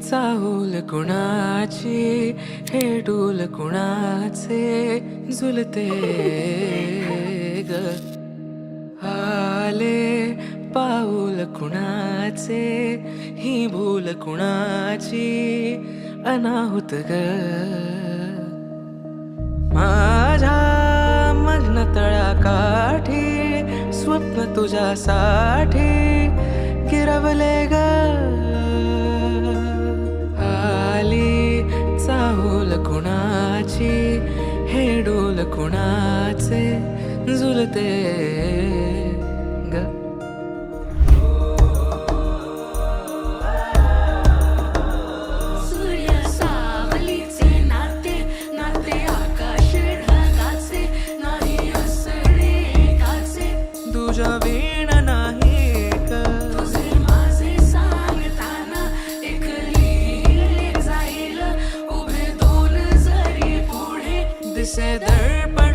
चाहूल कुणाची हे डोल कुणाचे झुलते ग आले पाऊल कुणाचे ही भूल कुणाची अनाहुत ग माझ्या मग्न तळाकाठी स्वप्न तुझ्यासाठी गिरवले ग आली चाहूल कुणाची हे डोल कुणाचे झुलते ग तुझ्या वीण नाही ग तुझे माझे सांगताना एक लिहिले जाईल उभे दोन जरी पुढे दिसे दर्पण